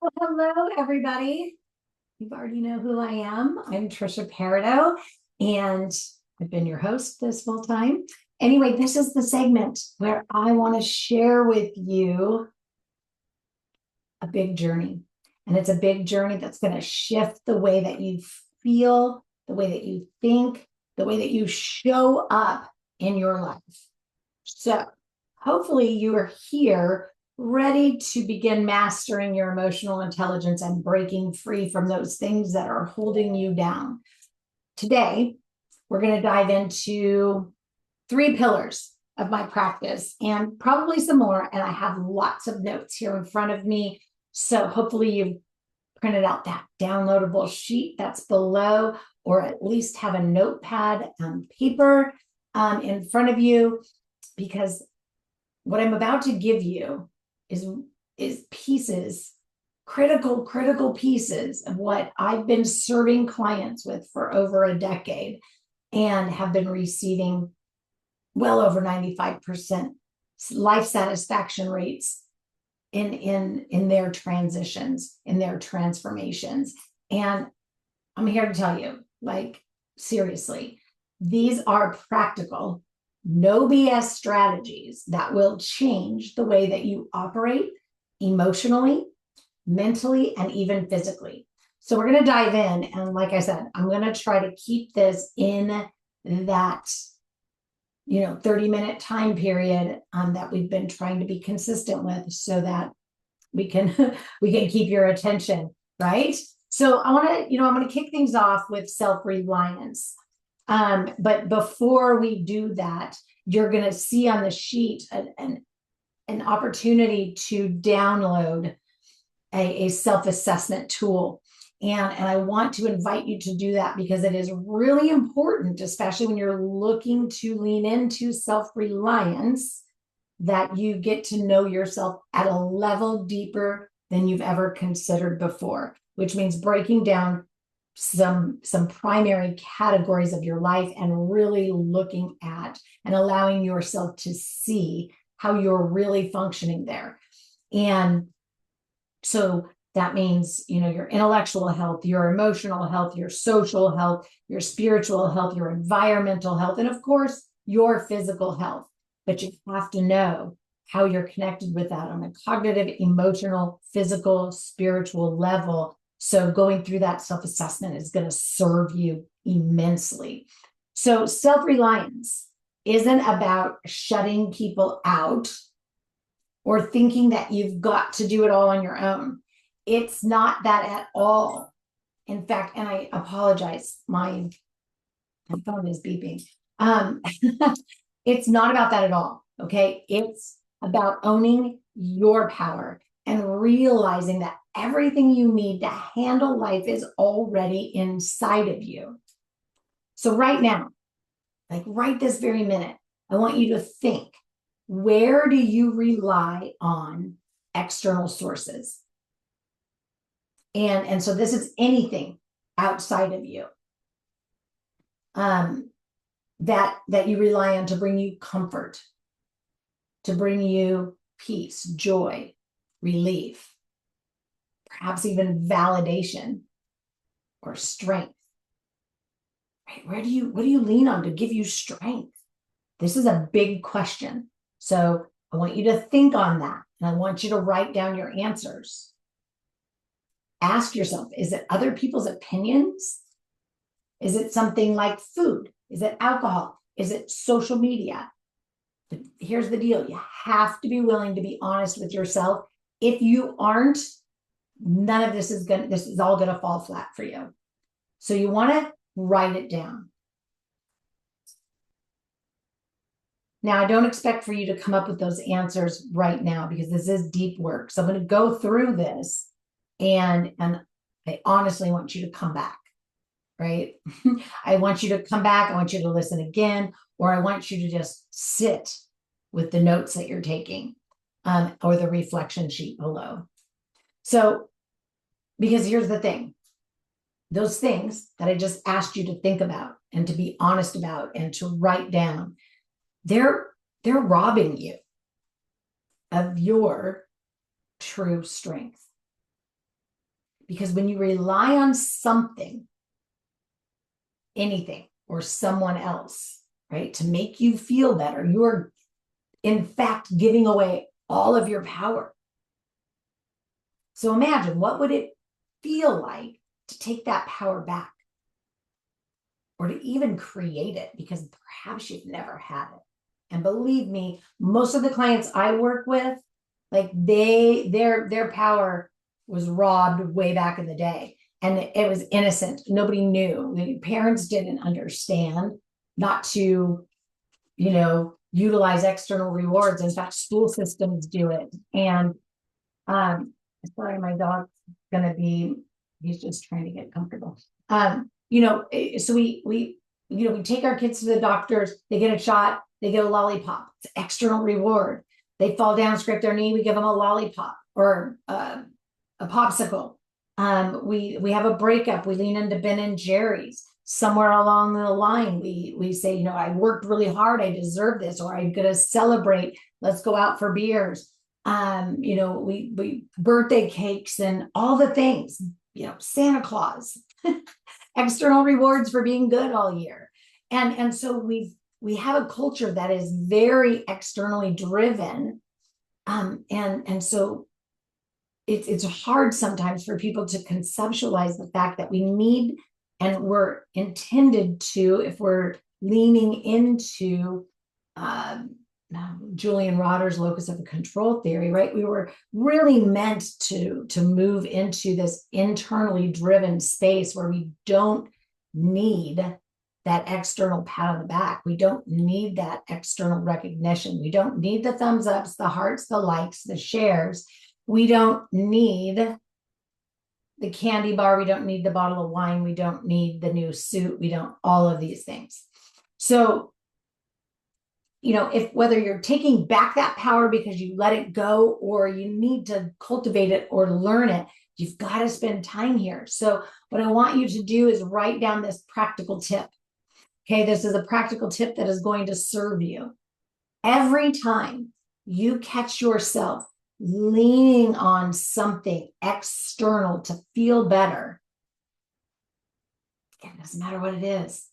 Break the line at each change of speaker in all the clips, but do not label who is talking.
Well, hello, everybody. You already know who I am. I'm Tricia Parido, and I've been your host this whole time. Anyway, this is the segment where I want to share with you a big journey. And it's a big journey that's going to shift the way that you feel, the way that you think, the way that you show up in your life. So, hopefully, you are here ready to begin mastering your emotional intelligence and breaking free from those things that are holding you down. Today, we're going to dive into 3 pillars of my practice and probably some more. And I have lots of notes here in front of me. So hopefully you've printed out that downloadable sheet that's below, or at least have a notepad and paper in front of you, because what I'm about to give you is pieces, critical pieces of what I've been serving clients with for over a decade and have been receiving well over 95% life satisfaction rates in their transitions, in their transformations. And I'm here to tell you, like, seriously, these are practical, no BS strategies that will change the way that you operate emotionally, mentally, and even physically. So we're going to dive in. And like I said, I'm going to try to keep this in that 30-minute time period that we've been trying to be consistent with, so that we can keep your attention, right? So I'm going to kick things off with self-reliance. But before we do that, you're going to see on the sheet an opportunity to download a self-assessment tool. And I want to invite you to do that, because it is really important, especially when you're looking to lean into self-reliance, that you get to know yourself at a level deeper than you've ever considered before, which means breaking down some primary categories of your life and really looking at and allowing yourself to see how you're really functioning there. And so that means, your intellectual health, your emotional health, your social health, your spiritual health, your environmental health, and of course, your physical health. But you have to know how you're connected with that on a cognitive, emotional, physical, spiritual level. So going through that self-assessment is going to serve you immensely. So self-reliance isn't about shutting people out or thinking that you've got to do it all on your own. It's not that at all. In fact, and I apologize, my phone is beeping. It's not about that at all, okay? It's about owning your power and realizing that everything you need to handle life is already inside of you. So right now, like right this very minute, I want you to think, where do you rely on external sources? And so this is anything outside of you that you rely on to bring you comfort, to bring you peace, joy, relief, perhaps even validation or strength. Right? What do you lean on to give you strength? This is a big question. So I want you to think on that, and I want you to write down your answers. Ask yourself, is it other people's opinions? Is it something like food? Is it alcohol? Is it social media? Here's the deal. You have to be willing to be honest with yourself. If you aren't, none of this is all going to fall flat for you. So you want to write it down. Now, I don't expect for you to come up with those answers right now, because this is deep work. So I'm going to go through this, and I honestly want you to come back, right? I want you to come back. I want you to listen again, or I want you to just sit with the notes that you're taking, or the reflection sheet below. So, because here's the thing, those things that I just asked you to think about and to be honest about and to write down, they're robbing you of your true strength. Because when you rely on something, anything, or someone else, right, to make you feel better, you're in fact giving away all of your power. So imagine, what would it feel like to take that power back, or to even create it, because perhaps you've never had it. And believe me, most of the clients I work with, like their power was robbed way back in the day, and it was innocent. Nobody knew. The parents didn't understand not to, utilize external rewards. In fact, school systems do it. And sorry, my dog's gonna be, he's just trying to get comfortable. So we take our kids to the doctors, they get a shot, they get a lollipop. It's external reward. They fall down, scrape their knee, we give them a lollipop or a popsicle. We have a breakup, we lean into Ben and Jerry's. Somewhere along the line, we say, I worked really hard, I deserve this, or I'm gonna celebrate, let's go out for beers. We birthday cakes and all the things, Santa Claus, external rewards for being good all year. And so we have a culture that is very externally driven. And so it's hard sometimes for people to conceptualize the fact that we need, and we're intended to, if we're leaning into Julian Rotter's locus of control theory, right? We were really meant to move into this internally driven space where we don't need that external pat on the back. We don't need that external recognition. We don't need the thumbs ups, the hearts, the likes, the shares. We don't need the candy bar. We don't need the bottle of wine. We don't need the new suit. We don't, all of these things. So, if whether you're taking back that power because you let it go, or you need to cultivate it or learn it, you've got to spend time here. So what I want you to do is write down this practical tip. Okay, this is a practical tip that is going to serve you. Every time you catch yourself leaning on something external to feel better, it doesn't matter what it is.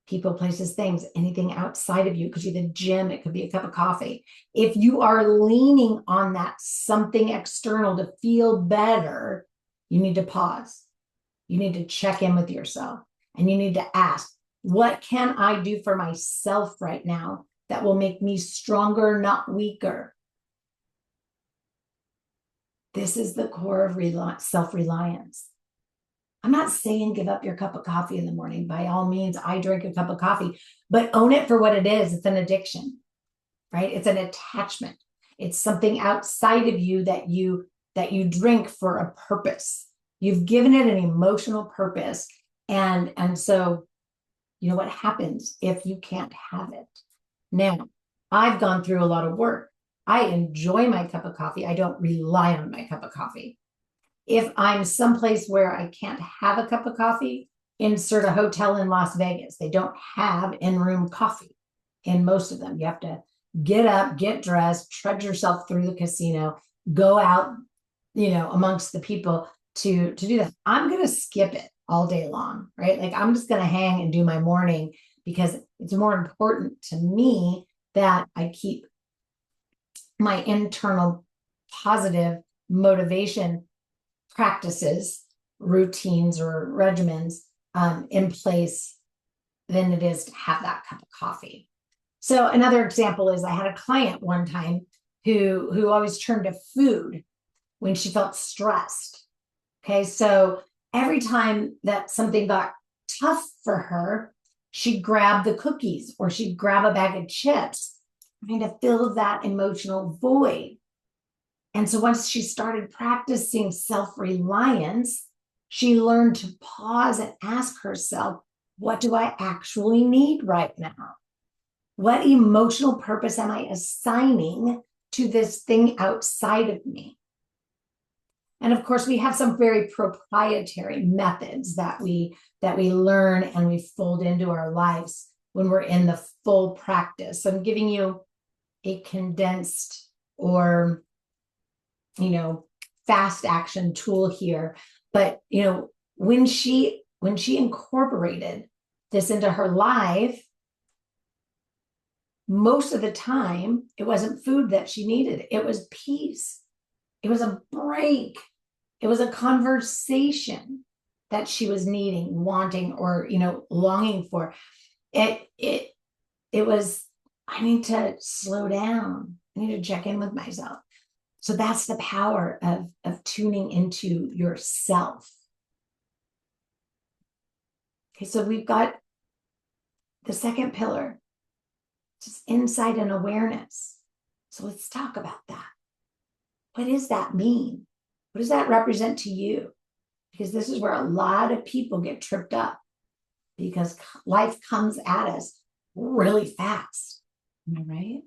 People, places, things, anything outside of you. It could be the gym, it could be a cup of coffee. If you are leaning on that something external to feel better, you need to pause. You need to check in with yourself, and you need to ask, what can I do for myself right now that will make me stronger, not weaker? This is the core of self-reliance. I'm not saying give up your cup of coffee in the morning. By all means, I drink a cup of coffee, but own it for what it is. It's an addiction, right? It's an attachment. It's something outside of you that you drink for a purpose. You've given it an emotional purpose. And so, what happens if you can't have it? Now, I've gone through a lot of work. I enjoy my cup of coffee. I don't rely on my cup of coffee. If I'm someplace where I can't have a cup of coffee, insert a hotel in Las Vegas. They don't have in-room coffee in most of them. You have to get up, get dressed, trudge yourself through the casino, go out, amongst the people to do that. I'm going to skip it all day long, right? Like, I'm just going to hang and do my morning, because it's more important to me that I keep my internal positive motivation practices, routines, or regimens in place than it is to have that cup of coffee. So another example is, I had a client one time who always turned to food when she felt stressed. Okay, so every time that something got tough for her, she'd grab the cookies or she'd grab a bag of chips, trying to fill that emotional void. And so once she started practicing self-reliance, she learned to pause and ask herself, what do I actually need right now? What emotional purpose am I assigning to this thing outside of me? And of course, we have some very proprietary methods that we learn and we fold into our lives when we're in the full practice. So I'm giving you a condensed or fast action tool here But, when she incorporated this into her life, most of the time, it wasn't food that she needed. It was peace. It was a break. It was a conversation that she was needing, wanting, or, longing for. It was, I need to slow down. I need to check in with myself. So that's the power of tuning into yourself. Okay, so we've got the second pillar, just insight and awareness. So let's talk about that. What does that mean? What does that represent to you? Because this is where a lot of people get tripped up, because life comes at us really fast. Am I right?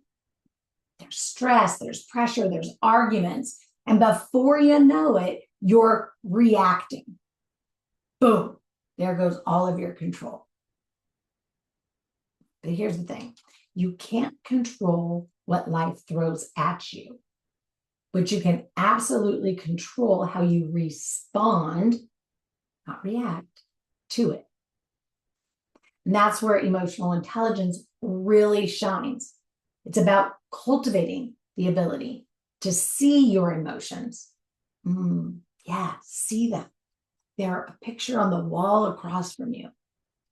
There's stress, there's pressure, there's arguments. And before you know it, you're reacting. Boom, there goes all of your control. But here's the thing. You can't control what life throws at you, but you can absolutely control how you respond, not react, to it. And that's where emotional intelligence really shines. It's about cultivating the ability to see your emotions. Yeah, see them. They're a picture on the wall across from you.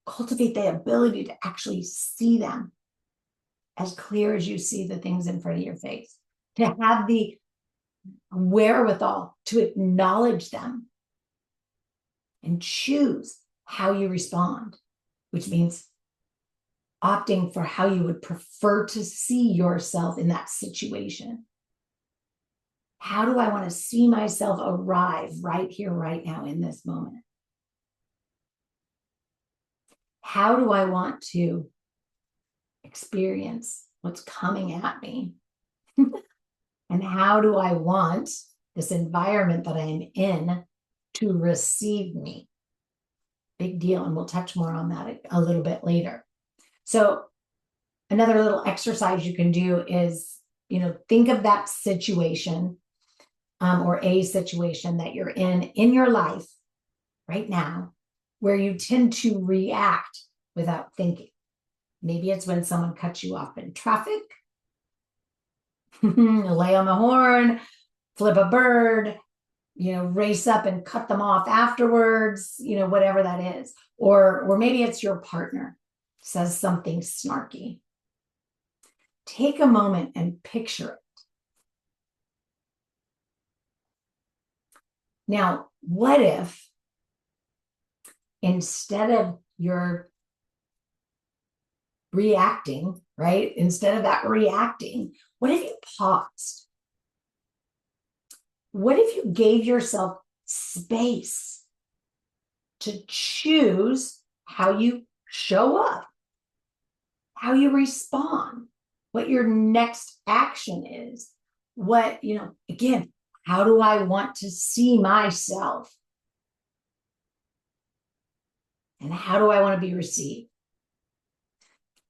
Cultivate the ability to actually see them as clear as you see the things in front of your face. To have the wherewithal to acknowledge them and choose how you respond, which means opting for how you would prefer to see yourself in that situation. How do I want to see myself arrive right here, right now, in this moment? How do I want to experience what's coming at me? And how do I want this environment that I'm in to receive me? Big deal. And we'll touch more on that a little bit later. So another little exercise you can do is, think of that situation or a situation that you're in your life right now, where you tend to react without thinking. Maybe it's when someone cuts you off in traffic, lay on the horn, flip a bird, race up and cut them off afterwards, whatever that is. Or maybe it's your partner says something snarky. Take a moment and picture it. Now, what if instead of your reacting, right? Instead of that reacting, what if you paused? What if you gave yourself space to choose how you show up, how you respond, what your next action is? What, again, how do I want to see myself? And how do I want to be received?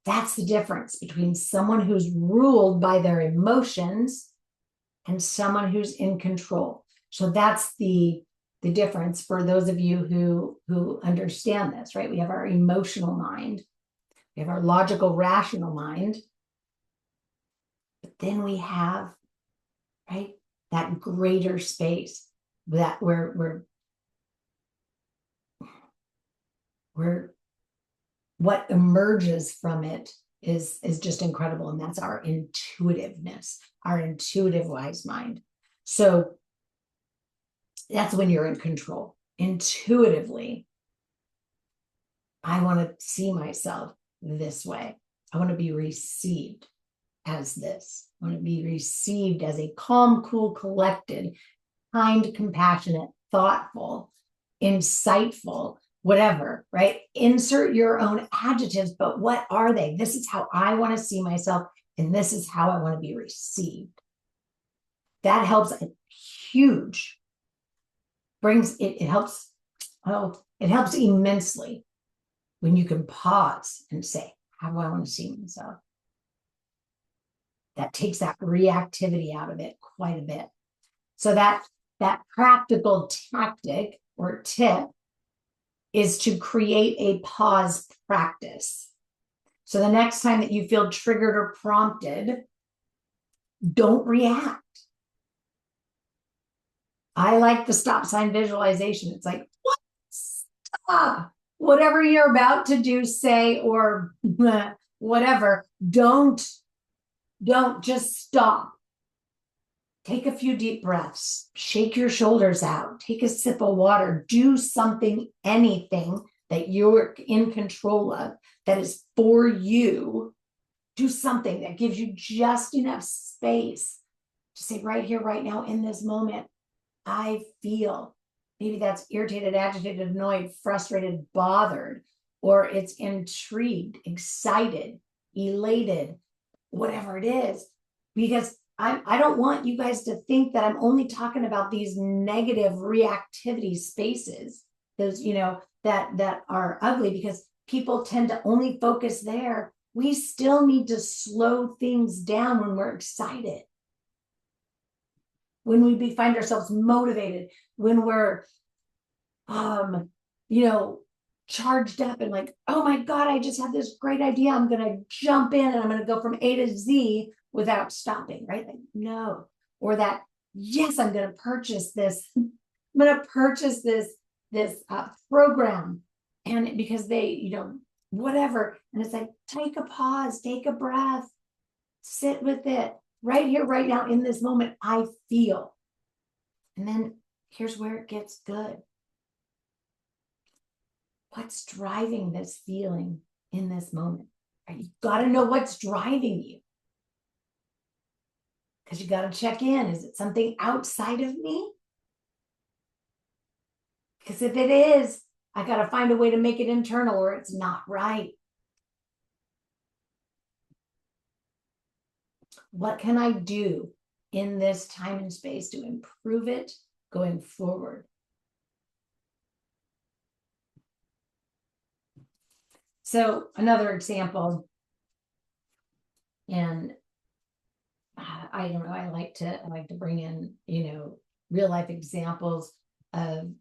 That's the difference between someone who's ruled by their emotions and someone who's in control. So that's the difference for those of you who understand this, right? We have our emotional mind, we have our logical, rational mind, but then we have, right, that greater space that we're what emerges from it is just incredible. And that's our intuitiveness, our intuitive wise mind. So that's when you're in control. Intuitively, I want to see myself this way. I want to be received as this. I want to be received as a calm, cool, collected, kind, compassionate, thoughtful, insightful, whatever, right? Insert your own adjectives, but what are they? This is how I want to see myself, and this is how I want to be received. That helps a huge, it helps immensely when you can pause and say, how do I want to see myself? That takes that reactivity out of it quite a bit. So that practical tactic or tip is to create a pause practice. So the next time that you feel triggered or prompted, don't react. I like the stop sign visualization. It's like, what? Stop. Whatever you're about to do, say, or whatever, don't just stop. Take a few deep breaths, shake your shoulders out, take a sip of water, do something, anything that you're in control of that is for you. Do something that gives you just enough space to say, right here, right now, in this moment, I feel. Maybe that's irritated, agitated, annoyed, frustrated, bothered, or it's intrigued, excited, elated, whatever it is. Because I don't want you guys to think that I'm only talking about these negative reactivity spaces, those, that are ugly, because people tend to only focus there. We still need to slow things down when we're excited, when we find ourselves motivated, when we're charged up and like, oh my God, I just had this great idea. I'm gonna jump in and I'm gonna go from A to Z without stopping, right? Like, no. Or that, yes, I'm gonna purchase this. I'm gonna purchase this program. And because they, whatever. And it's like, take a pause, take a breath, sit with it. Right here, right now, in this moment, I feel. And then here's where it gets good. What's driving this feeling in this moment? Right? You've got to know what's driving you. Because you got to check in. Is it something outside of me? Because if it is, I got to find a way to make it internal or it's not right. What can I do in this time and space to improve it going forward? So another example, and I don't know, I like to bring in, real life examples of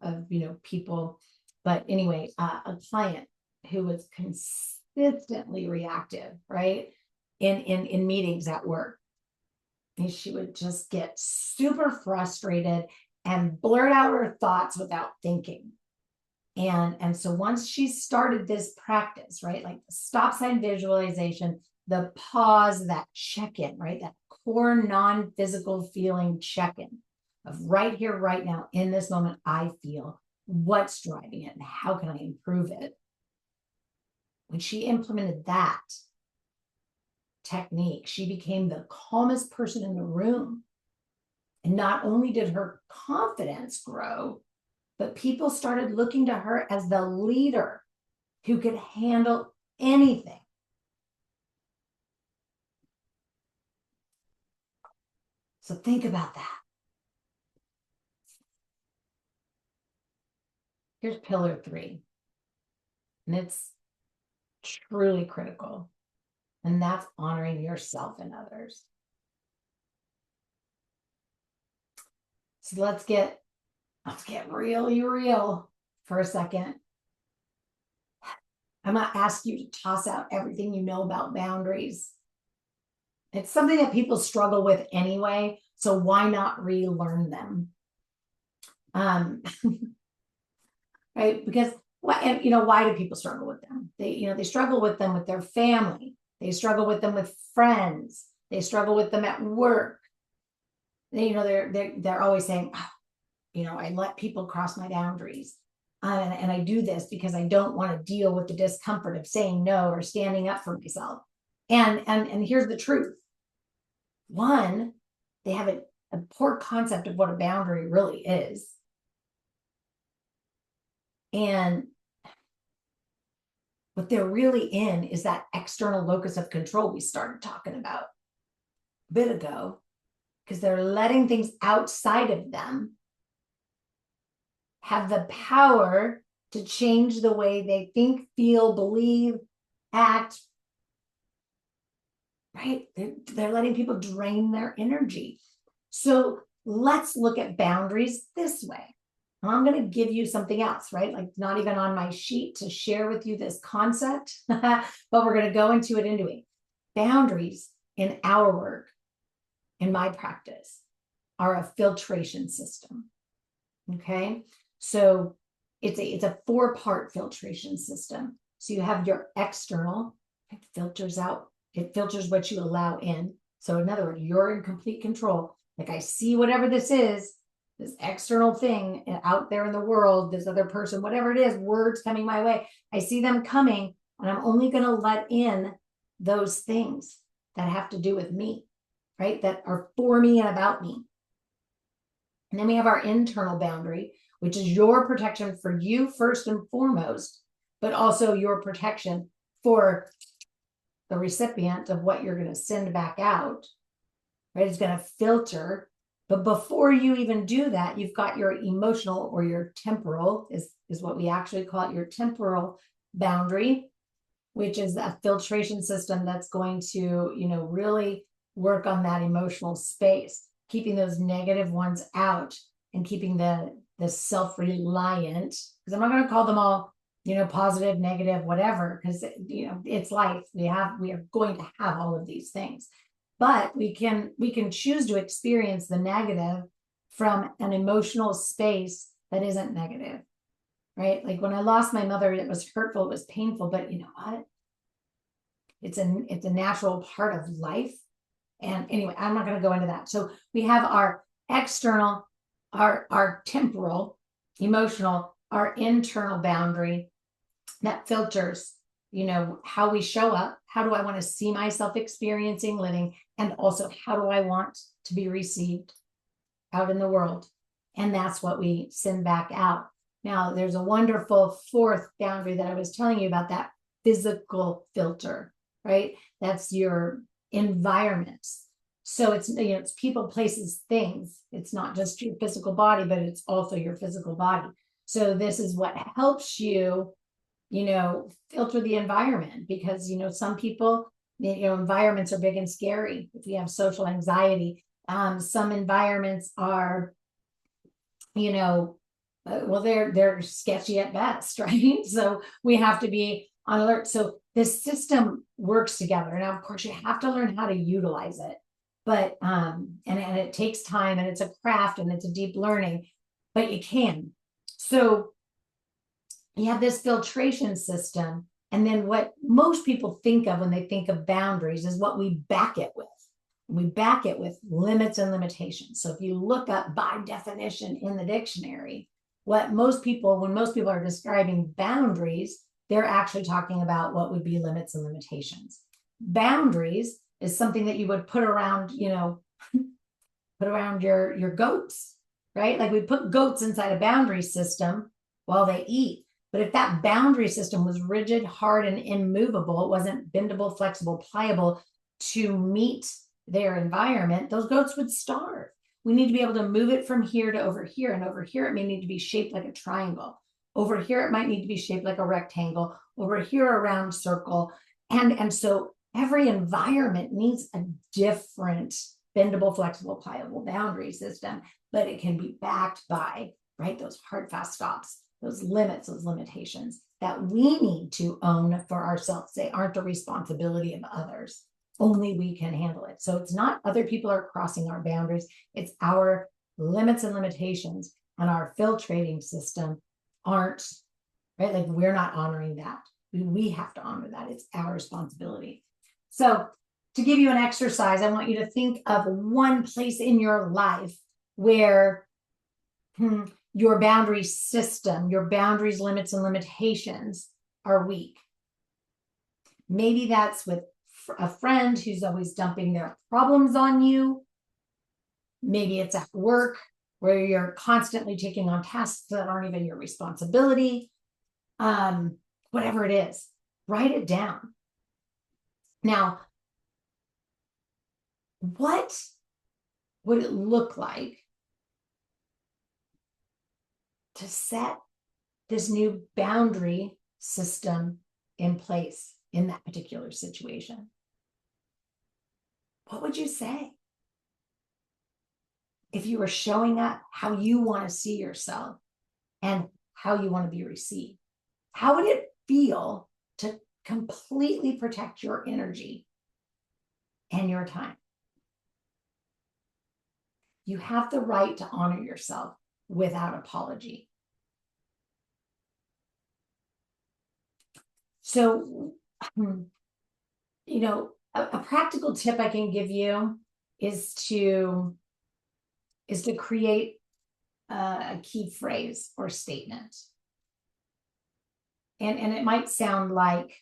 people. But anyway, a client who was consistently reactive, right? In meetings at work. And she would just get super frustrated and blurt out her thoughts without thinking. And so once she started this practice, right, like the stop sign visualization, the pause, that check-in, right, that core non-physical feeling check-in of right here, right now, in this moment, I feel, what's driving it and how can I improve it? When she implemented that technique, she became the calmest person in the room. And not only did her confidence grow, but people started looking to her as the leader who could handle anything. So think about that. Here's pillar 3. And it's truly critical. And that's honoring yourself and others. So let's get really real for a second. I'm going to ask you to toss out everything you know about boundaries. It's something that people struggle with anyway, so why not relearn them? Right? Because why do people struggle with them? They struggle with them with their family. They struggle with them with friends. They struggle with them at work. They're always saying, I let people cross my boundaries. And I do this because I don't want to deal with the discomfort of saying no or standing up for myself. And here's the truth. One, they have a poor concept of what a boundary really is. And what they're really in is that external locus of control we started talking about a bit ago, because they're letting things outside of them have the power to change the way they think, feel, believe, act, right? They're letting people drain their energy. So let's look at boundaries this way. And I'm going to give you something else, right? Like not even on my sheet to share with you this concept, but we're going to go into it anyway. Boundaries in our work, in my practice, are a filtration system. Okay. So it's a 4-part filtration system. So you have your external, it filters out, it filters what you allow in. So in other words, you're in complete control. Like I see whatever this is, this external thing out there in the world, this other person, whatever it is, words coming my way. I see them coming, and I'm only going to let in those things that have to do with me, right? That are for me and about me. And then we have our internal boundary, which is your protection for you first and foremost, but also your protection for the recipient of what you're going to send back out, right? It's going to filter. But before you even do that, you've got your emotional, or your temporal is what we actually call it, your temporal boundary, which is a filtration system that's going to, really work on that emotional space, keeping those negative ones out and keeping the self-reliant, because I'm not going to call them all, positive, negative, whatever, because, it's life. We are going to have all of these things. But we can choose to experience the negative from an emotional space that isn't negative, right? Like when I lost my mother, it was hurtful, it was painful, but you know what? It's a natural part of life. And anyway, I'm not going to go into that. So we have our external, our temporal, emotional, our internal boundary that filters, how we show up. How do I want to see myself experiencing living? And also, how do I want to be received out in the world? And that's what we send back out. Now, there's a wonderful 4th boundary that I was telling you about, that physical filter, right? That's your environments. So it's people, places, things. It's not just your physical body, but it's also your physical body. So this is what helps you, filter the environment, because, some people, environments are big and scary. If we have social anxiety, some environments are, well, they're sketchy at best, right? So we have to be on alert. So this system works together. Now, of course, you have to learn how to utilize it, but and it takes time, and it's a craft, and it's a deep learning, but you can. So you have this filtration system, and then what most people think of when they think of boundaries is what we back it with. We back it with limits and limitations. So if you look up by definition in the dictionary, when most people are describing boundaries, they're actually talking about what would be limits and limitations. Boundaries is something that you would put around, put around your goats, right? Like we put goats inside a boundary system while they eat. But if that boundary system was rigid, hard, and immovable, it wasn't bendable, flexible, pliable to meet their environment, those goats would starve. We need to be able to move it from here to over here. And over here, it may need to be shaped like a triangle. Over here, it might need to be shaped like a rectangle. Over here, a round circle. And so every environment needs a different bendable, flexible, pliable boundary system, but it can be backed by, right, those hard, fast stops, those limits, those limitations that we need to own for ourselves. They aren't the responsibility of others. Only we can handle it. So it's not other people are crossing our boundaries. It's our limits and limitations, and our filtrating system aren't, right? Like we're not honoring that. We have to honor that. It's our responsibility. So to give you an exercise, I want you to think of one place in your life where your boundary system, your boundaries, limits, and limitations are weak. Maybe that's with a friend who's always dumping their problems on you. Maybe it's at work where you're constantly taking on tasks that aren't even your responsibility. Whatever it is, write it down. Now, what would it look like to set this new boundary system in place in that particular situation? What would you say? If you were showing up how you want to see yourself and how you want to be received. How would it feel to completely protect your energy and your time? You have the right to honor yourself without apology. So, a practical tip I can give you is to create a key phrase or statement. And it might sound like,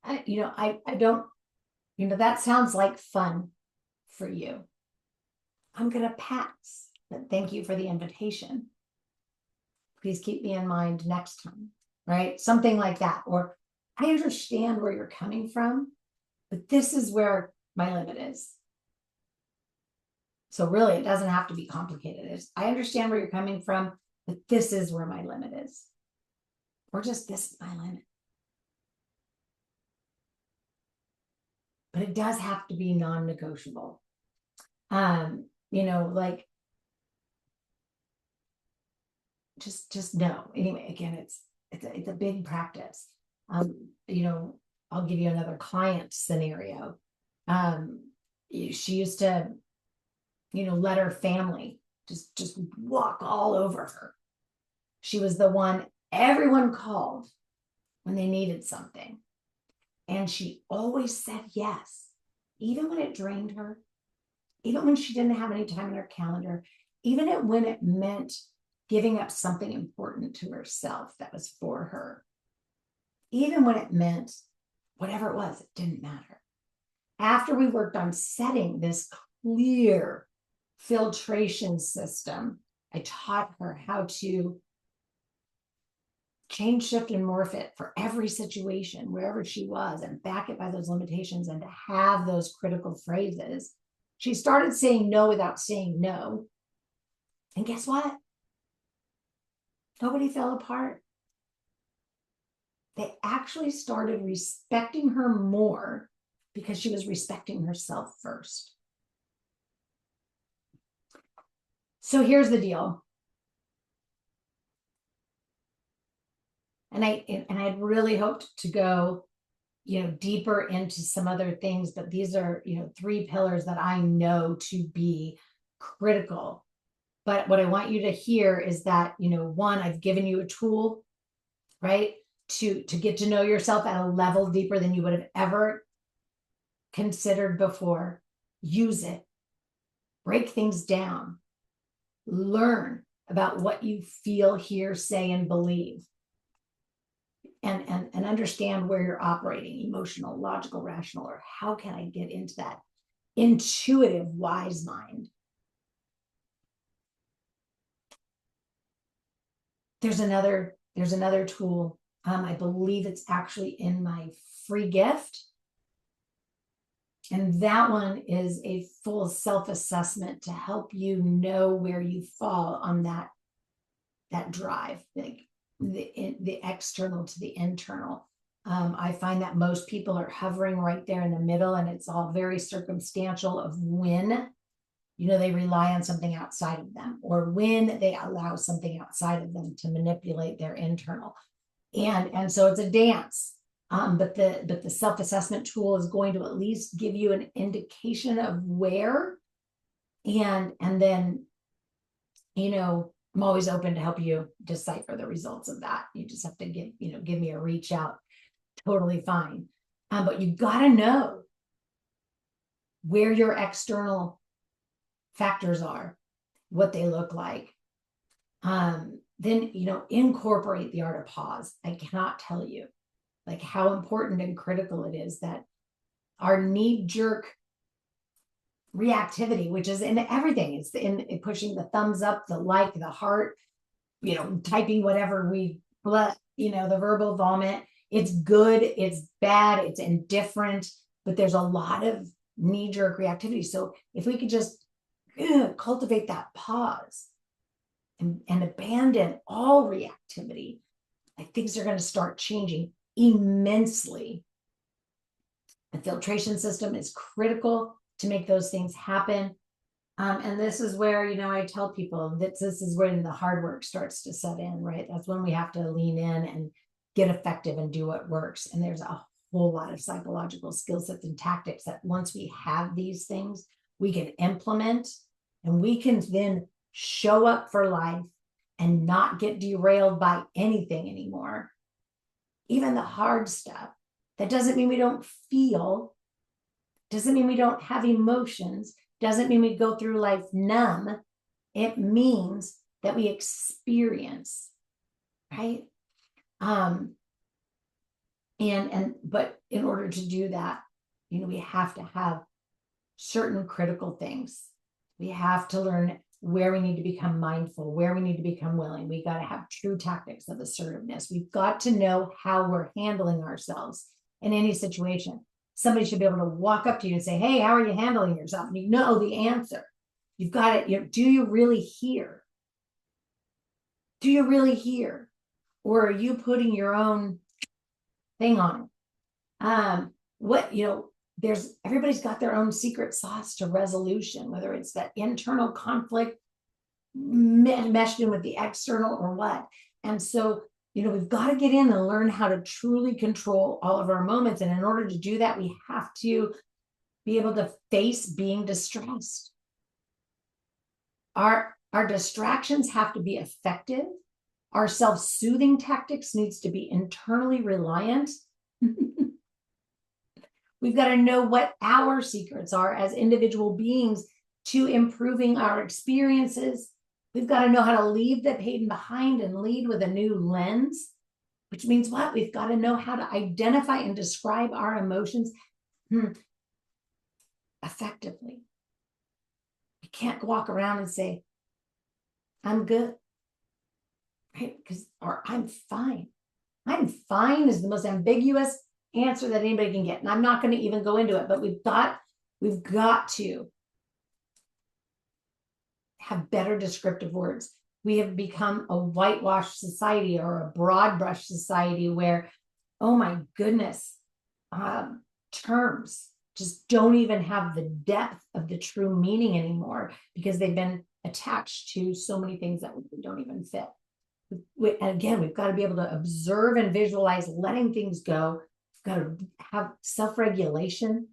I don't, that sounds like fun for you. I'm going to pass, but thank you for the invitation. Please keep me in mind next time, right? Something like that. Or I understand where you're coming from, but this is where my limit is. So really, it doesn't have to be complicated. I understand where you're coming from, but this is where my limit is. Or just this is my limit. But it does have to be non-negotiable. Like just know. Anyway, again, it's a big practice. I'll give you another client scenario. She used to, let her family just walk all over her. She was the one everyone called when they needed something. And she always said yes, even when it drained her, even when she didn't have any time in her calendar, even when it meant giving up something important to herself that was for her. Even when it meant whatever it was, it didn't matter. After we worked on setting this clear filtration system, I taught her how to change, shift, and morph it for every situation, wherever she was, and back it by those limitations and to have those critical phrases. She started saying no without saying no. And guess what? Nobody fell apart. They actually started respecting her more because she was respecting herself first. So here's the deal. And I'd really hoped to go, deeper into some other things, but these are, 3 pillars that I know to be critical. But what I want you to hear is that, one, I've given you a tool, right? To get to know yourself at a level deeper than you would have ever considered before. Use it. Break things down. Learn about what you feel, hear, say, and believe. And understand where you're operating, emotional, logical, rational, or how can I get into that intuitive, wise mind? There's another tool. I believe it's actually in my free gift. And that one is a full self-assessment to help you know where you fall on that drive, like the external to the internal. I find that most people are hovering right there in the middle, and it's all very circumstantial of when, they rely on something outside of them, or when they allow something outside of them to manipulate their internal. And so it's a dance. But the self-assessment tool is going to at least give you an indication of where, and then, I'm always open to help you decipher the results of that. You just have to give me a reach out. Totally fine. But you got to know where your external factors are, what they look like. Then, incorporate the art of pause. I cannot tell you like how important and critical it is that our knee-jerk reactivity, which is in everything, it's in pushing the thumbs up, the like, the heart, typing whatever we, the verbal vomit. It's good, it's bad, it's indifferent, but there's a lot of knee-jerk reactivity. So if we could just cultivate that pause and abandon all reactivity, things are going to start changing immensely. The filtration system is critical to make those things happen. And this is where, I tell people that this is when the hard work starts to set in, right? That's when we have to lean in and get effective and do what works. And there's a whole lot of psychological skill sets and tactics that once we have these things, we can implement, and we can then show up for life and not get derailed by anything anymore. Even the hard stuff. That doesn't mean we don't feel, doesn't mean we don't have emotions, doesn't mean we go through life numb. It means that we experience, right? But in order to do that, we have to have certain critical things. We have to learn where we need to become mindful, where we need to become willing. We got to have true tactics of assertiveness. We've got to know how we're handling ourselves in any situation. Somebody should be able to walk up to you and say, hey, how are you handling yourself? And you know the answer. You've got it. Do you really hear? Do you really hear? Or are you putting your own thing on it? Everybody's got their own secret sauce to resolution, whether it's that internal conflict meshed in with the external or what. And so, we've got to get in and learn how to truly control all of our moments. And in order to do that, we have to be able to face being distressed. Our distractions have to be effective. Our self-soothing tactics needs to be internally reliant. We've got to know what our secrets are as individual beings to improving our experiences. We've got to know how to leave the pain behind and lead with a new lens, which means what? We've got to know how to identify and describe our emotions effectively. We can't walk around and say, I'm good, right? Or I'm fine. I'm fine is the most ambiguous answer that anybody can get. And I'm not going to even go into it, but we've got to have better descriptive words. We have become a whitewashed society or a broad brush society where, oh my goodness, terms just don't even have the depth of the true meaning anymore because they've been attached to so many things that don't even fit. And again, we've got to be able to observe and visualize letting things go. We've got to have self-regulation,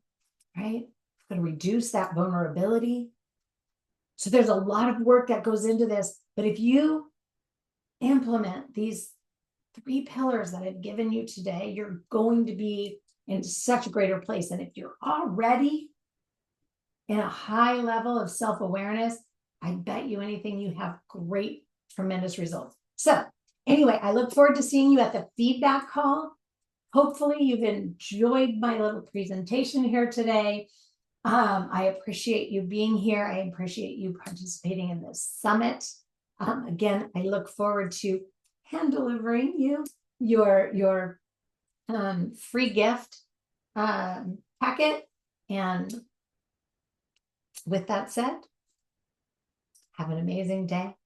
right? We've got to reduce that vulnerability. So there's a lot of work that goes into this, but if you implement these 3 pillars that I've given you today, you're going to be in such a greater place. And if you're already in a high level of self-awareness, I bet you anything you have great, tremendous results. So anyway, I look forward to seeing you at the feedback call. Hopefully you've enjoyed my little presentation here today. I appreciate you being here. I appreciate you participating in this summit. Again, I look forward to hand delivering you your free gift packet. And with that said, have an amazing day.